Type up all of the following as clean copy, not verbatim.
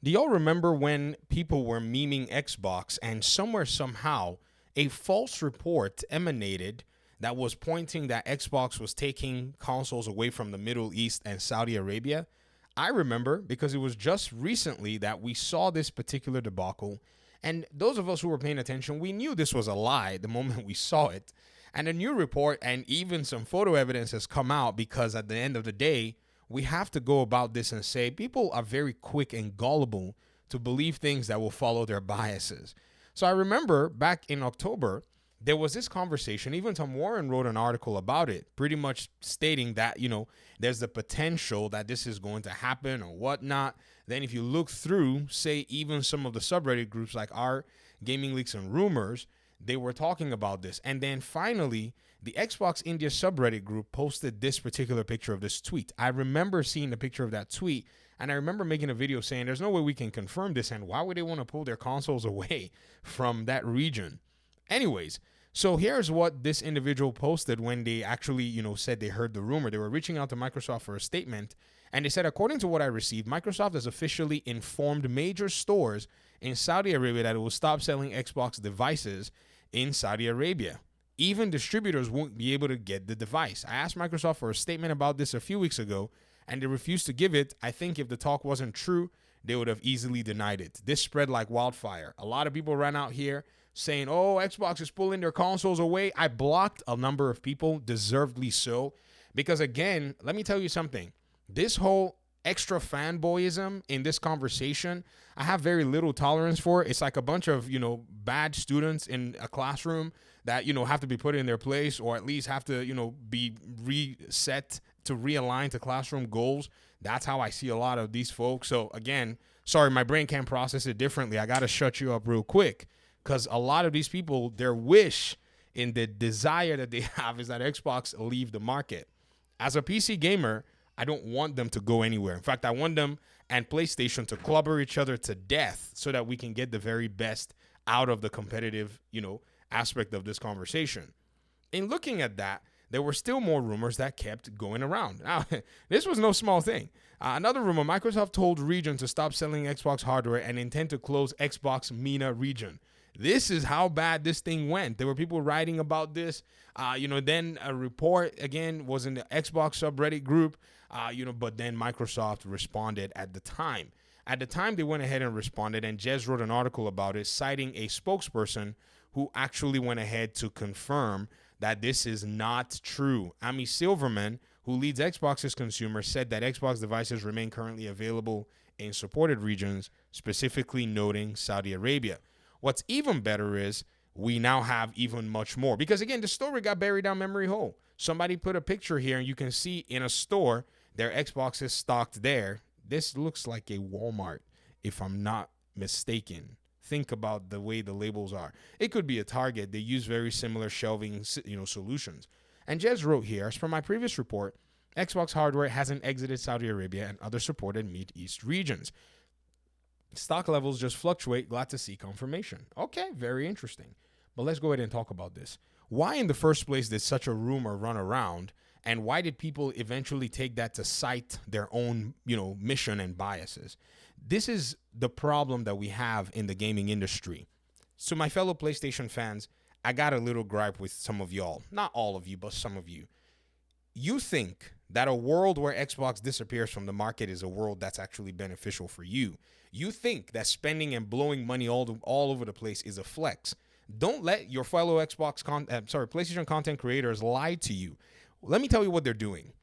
Do y'all remember when people were memeing Xbox and somewhere, somehow, a false report emanated that was pointing that Xbox was taking consoles away from the Middle East and Saudi Arabia? I remember because it was just recently that we saw this particular debacle. And those of us who were paying attention, we knew this was a lie the moment we saw it. And a new report and even some photo evidence has come out because at the end of the day, we have to go about this and say people are very quick and gullible to believe things that will follow their biases. So I remember back in October, there was this conversation. Even Tom Warren wrote an article about it, pretty much stating that, there's the potential that this is going to happen or whatnot. Then if you look through, say, even some of the subreddit groups like our Gaming Leaks and Rumors, they were talking about this. And then finally, the Xbox India subreddit group posted this particular picture of this tweet. I remember seeing the picture of that tweet, and I remember making a video saying there's no way we can confirm this, and why would they want to pull their consoles away from that region? Anyways, so here's what this individual posted when they actually, said they heard the rumor. They were reaching out to Microsoft for a statement, and they said, according to what I received, Microsoft has officially informed major stores in Saudi Arabia that it will stop selling Xbox devices in Saudi Arabia. Even distributors won't be able to get the device. I asked Microsoft for a statement about this a few weeks ago, and they refused to give it. I think if the talk wasn't true, they would have easily denied it. This spread like wildfire. A lot of people ran out here saying, oh, Xbox is pulling their consoles away. I blocked a number of people, deservedly so, because again, let me tell you something. This whole extra fanboyism in this conversation, I have very little tolerance for. It's like a bunch of, bad students in a classroom that, have to be put in their place, or at least have to, be reset to realign to classroom goals. That's how I see a lot of these folks. So again, sorry, my brain can't process it differently. I got to shut you up real quick, because a lot of these people, their wish and the desire that they have is that Xbox leave the market. As a PC gamer, I don't want them to go anywhere. In fact, I want them and PlayStation to clobber each other to death so that we can get the very best out of the competitive, aspect of this conversation. In looking at that, there were still more rumors that kept going around. Now, this was no small thing. Another rumor, Microsoft told region to stop selling Xbox hardware and intend to close Xbox MENA region. This is how bad this thing went. There were people writing about this. Then a report, again, was in the Xbox subreddit group, but then Microsoft responded at the time. At the time, they went ahead and responded, and Jez wrote an article about it, citing a spokesperson who actually went ahead to confirm that this is not true. Amy Silverman, who leads Xbox's consumers, said that Xbox devices remain currently available in supported regions, specifically noting Saudi Arabia. What's even better is we now have even much more, because again, the story got buried down memory hole. Somebody put a picture here and you can see in a store their Xbox is stocked there. This looks like a Walmart, if I'm not mistaken. Think about the way the labels are. It could be a Target. They use very similar shelving, solutions. And Jez wrote here, as per my previous report, Xbox hardware hasn't exited Saudi Arabia and other supported Mid-East regions. Stock levels just fluctuate. Glad to see confirmation. Okay, very interesting. But let's go ahead and talk about this. Why in the first place did such a rumor run around? And why did people eventually take that to cite their own, mission and biases? This is the problem that we have in the gaming industry. So my fellow PlayStation fans, I got a little gripe with some of y'all. Not all of you, but some of you. You think that a world where Xbox disappears from the market is a world that's actually beneficial for you. You think that spending and blowing money all over the place is a flex. Don't let your fellow PlayStation content creators lie to you. Let me tell you what they're doing.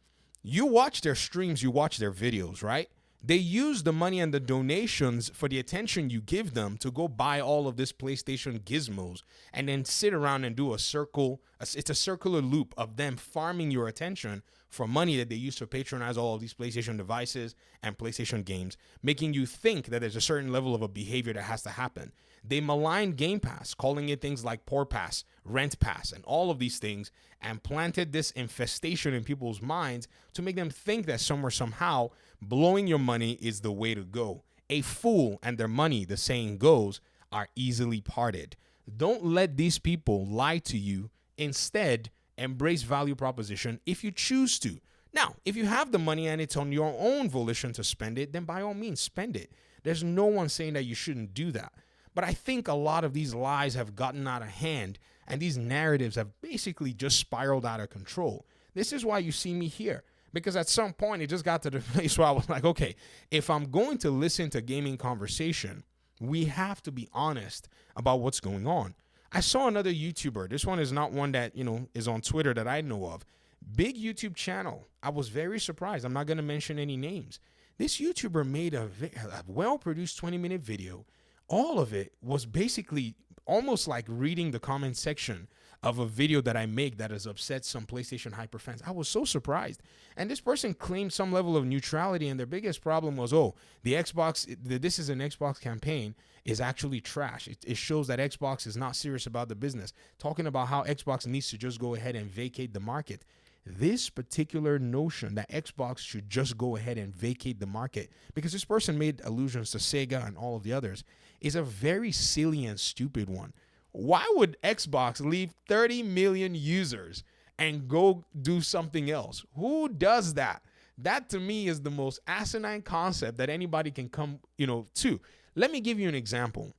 You watch their streams, you watch their videos, right? They use the money and the donations for the attention you give them to go buy all of this PlayStation gizmos and then sit around and do a circle. It's a circular loop of them farming your attention for money that they use to patronize all of these PlayStation devices and PlayStation games, making you think that there's a certain level of a behavior that has to happen. They malign Game Pass, calling it things like Poor Pass, Rent Pass, and all of these things, and planted this infestation in people's minds to make them think that somewhere, somehow, blowing your money is the way to go. A fool and their money, the saying goes, are easily parted. Don't let these people lie to you. Instead, embrace value proposition if you choose to. Now, if you have the money and it's on your own volition to spend it, then by all means spend it. There's no one saying that you shouldn't do that. But I think a lot of these lies have gotten out of hand, and these narratives have basically just spiraled out of control. This is why you see me here. Because at some point, it just got to the place where I was like, okay, if I'm going to listen to gaming conversation, we have to be honest about what's going on. I saw another YouTuber. This one is not one that, is on Twitter that I know of. Big YouTube channel. I was very surprised. I'm not going to mention any names. This YouTuber made a well-produced 20-minute video. All of it was basically almost like reading the comment section of a video that I make that has upset some PlayStation hyper fans. I was so surprised. And this person claimed some level of neutrality, and their biggest problem was, this is an Xbox campaign is actually trash. It shows that Xbox is not serious about the business, talking about how Xbox needs to just go ahead and vacate the market. This particular notion that Xbox should just go ahead and vacate the market, because this person made allusions to Sega and all of the others, is a very silly and stupid one. Why would Xbox leave 30 million users and go do something else? Who does that? That to me is the most asinine concept that anybody can come, to. Let me give you an example.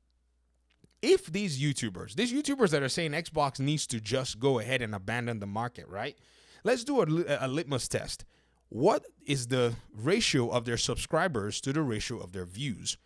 If these YouTubers that are saying Xbox needs to just go ahead and abandon the market, right? Let's do a litmus test. What is the ratio of their subscribers to the ratio of their views?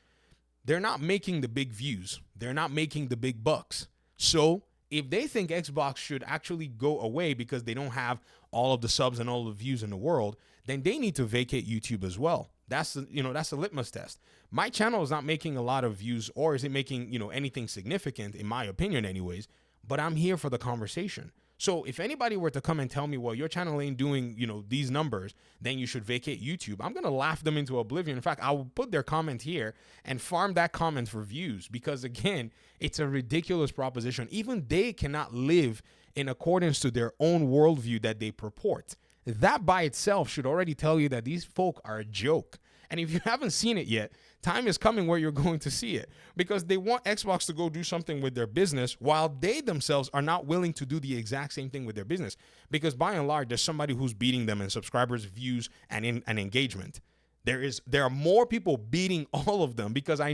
They're not making the big views. They're not making the big bucks. So if they think Xbox should actually go away because they don't have all of the subs and all the views in the world, then they need to vacate YouTube as well. That's the litmus test. My channel is not making a lot of views, or is it making, anything significant, in my opinion anyways, but I'm here for the conversation. So if anybody were to come and tell me, well, your channel ain't doing, these numbers, then you should vacate YouTube, I'm going to laugh them into oblivion. In fact, I will put their comment here and farm that comment for views, because again, it's a ridiculous proposition. Even they cannot live in accordance to their own worldview that they purport. That by itself should already tell you that these folk are a joke. And if you haven't seen it yet, time is coming where you're going to see it, because they want Xbox to go do something with their business while they themselves are not willing to do the exact same thing with their business. Because by and large, there's somebody who's beating them in subscribers, views, and engagement. There are more people beating all of them, because I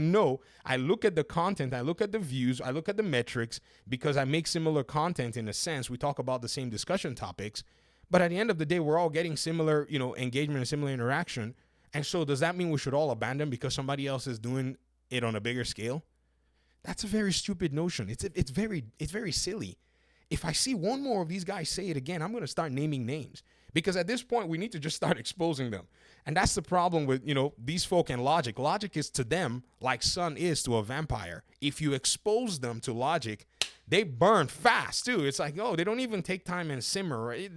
look at the content, I look at the views, I look at the metrics, because I make similar content in a sense. We talk about the same discussion topics, but at the end of the day, we're all getting similar, engagement and similar interaction. And so does that mean we should all abandon because somebody else is doing it on a bigger scale? That's a very stupid notion. It's very silly. If I see one more of these guys say it again, I'm going to start naming names, because at this point we need to just start exposing them. And that's the problem with, these folk and logic. Logic is to them like sun is to a vampire. If you expose them to logic, they burn fast too. It's like, they don't even take time and simmer. Right?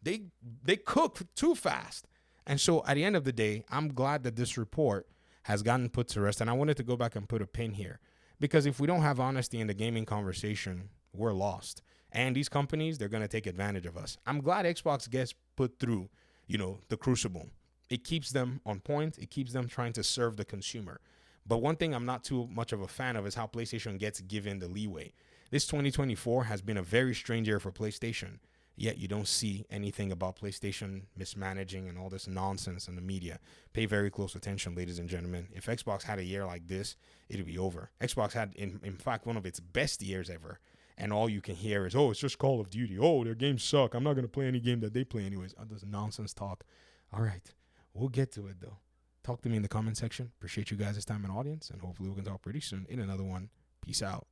They cook too fast. And so at the end of the day, I'm glad that this report has gotten put to rest. And I wanted to go back and put a pin here, because if we don't have honesty in the gaming conversation, we're lost. And these companies, they're going to take advantage of us. I'm glad Xbox gets put through, the crucible. It keeps them on point. It keeps them trying to serve the consumer. But one thing I'm not too much of a fan of is how PlayStation gets given the leeway. This 2024 has been a very strange year for PlayStation. Yet you don't see anything about PlayStation mismanaging and all this nonsense in the media. Pay very close attention, ladies and gentlemen. If Xbox had a year like this, it'd be over. Xbox had, in fact, one of its best years ever. And all you can hear is, it's just Call of Duty. Their games suck. I'm not going to play any game that they play anyways. This nonsense talk. All right. We'll get to it, though. Talk to me in the comment section. Appreciate you guys' time and audience. And hopefully we can talk pretty soon in another one. Peace out.